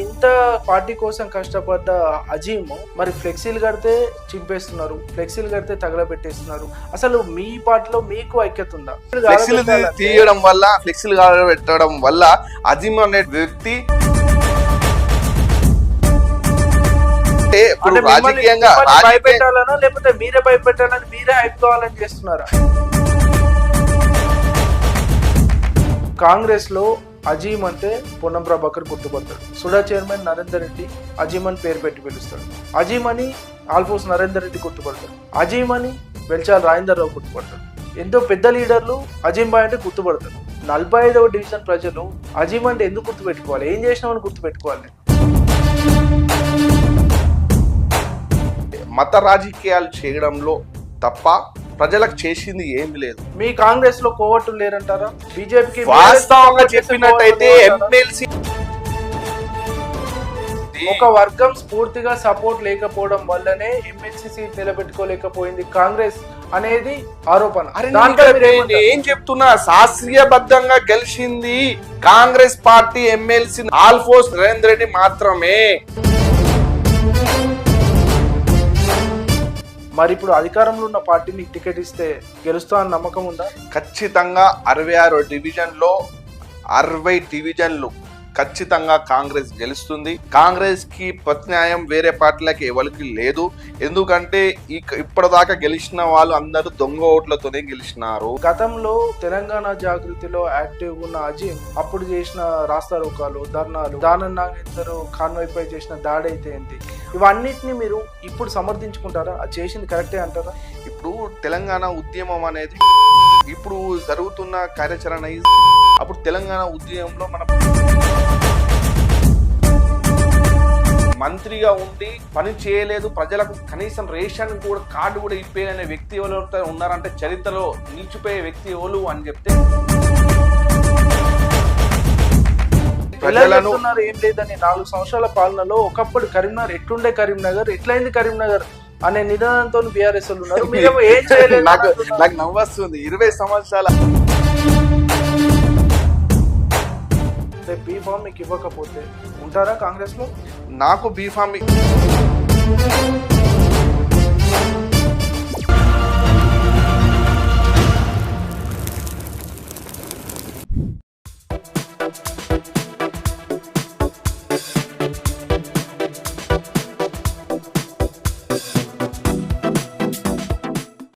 ఇంత పార్టీ కోసం కష్టపడ్డ అజీమ్ మరి ఫ్లెక్సీలు కడితే చింపేస్తున్నారు, ఫ్లెక్సీలు కడితే తగలబెట్టేస్తున్నారు. అసలు మీ పార్టీలో మీకు ఐక్యత ఉందా? ఫ్లెక్సీలు తీయడం వల్ల, ఫ్లెక్సీలు పెట్టడం వల్ల అజీమ్ అనే వ్యక్తి రాజకీయంగా భయపెట్టాలనో లేకపోతే మీరే భయపెట్టాలని, మీరే అయిపోవాలని చేస్తున్నారా? కాంగ్రెస్ లో అజీమ్ అంటే పొన్నం ప్రభాకర్ గుర్తుపడతాడు, సుడా చైర్మన్ నరేందర్ రెడ్డి అజీమ్ అని పేరు పెట్టి పిలుస్తాడు, అజీమ్ అని ఆల్ఫోస్ నరేందర్ రెడ్డి గుర్తుపడతాడు, అజీమ్ అని వెల్చాల రాజేందర్ రావు గుర్తుపడతాడు. ఎంతో పెద్ద లీడర్లు అజీమ్ బాయ్ అంటే గుర్తుపడతారు. 45వ డివిజన్ ప్రజలు అజీమ్ అంటే ఎందుకు గుర్తుపెట్టుకోవాలి? ఏం చేసినామని గుర్తుపెట్టుకోవాలి? మత రాజకీయాలు చేయడంలో తప్ప ప్రజలకు చేసింది ఏమి లేదు. మీ కాంగ్రెస్ లో కోవట్లు లేరంటారా? బీజేపీకి వాస్తవంగా చెప్పినట్టయితే ఎమ్మెల్సీ ఒక వర్గం స్ఫూర్తిగా సపోర్ట్ లేకపోవడం వల్లనే ఎమ్మెల్సీ సీట్ నిలబెట్టుకోలేకపోయింది కాంగ్రెస్ అనేది ఆరోపణ. ఏం చెప్తున్నా, శాస్త్రీయబద్ధంగా గెలిచింది కాంగ్రెస్ పార్టీ ఎమ్మెల్సీ ఆల్ఫోస్ నరేందర్ రెడ్డి మాత్రమే. మరి ఇప్పుడు అధికారంలో ఉన్న పార్టీ మీకు టికెట్ ఇస్తే గెలుస్తా అని నమ్మకం ఉందా? ఖచ్చితంగా 66 డివిజన్లో 60 డివిజన్లు ఖచ్చితంగా కాంగ్రెస్ గెలుస్తుంది. కాంగ్రెస్ కి ప్రత్యామ్నాయం వేరే పార్టీలకి ఎవరికి లేదు. ఎందుకంటే ఇప్పటిదాకా గెలిచిన వాళ్ళు అందరూ దొంగ ఓట్లతోనే గెలిచినారు. గతంలో తెలంగాణ జాగృతిలో యాక్టివ్ ఉన్న అజీమ్ అప్పుడు చేసిన రాస్తారోకాలు, ధర్నాలు, దానం నాగేందర్ కాన్వాయ్ పై చేసిన దాడి అయితే ఏంటి, ఇవన్నిటిని మీరు ఇప్పుడు సమర్థించుకుంటారా? అది చేసింది కరెక్టే అంటారా? ఇప్పుడు తెలంగాణ ఉద్యమం అనేది ఇప్పుడు జరుగుతున్న కార్యాచరణ, అప్పుడు తెలంగాణ ఉద్యమంలో మన మంత్రిగా ఉండి పని చేయలేదు, ప్రజలకు కనీసం రేషన్ కూడా కార్డు కూడా ఇప్పేయనే వ్యక్తి ఎవరు ఉన్నారంటే చరిత్రలో నిలిచిపోయే వ్యక్తి ఎవరు అని చెప్తే ప్రజలను ఏం లేదని 4 సంవత్సరాల పాలనలో ఒకప్పుడు కరీంనగర్ ఎట్లుండే, కరీంనగర్ ఎట్లయింది కరీంనగర్ అనే నిదానంతో బీఆర్ఎస్ ఉన్నారు. ఏం చేయలేదు. నాకు నవ్వొస్తుంది. 20 సంవత్సరాల బీఫామ్ మీకు ఇవ్వకపోతే ఉంటారా కాంగ్రెస్ లో? నాకు బీఫామ్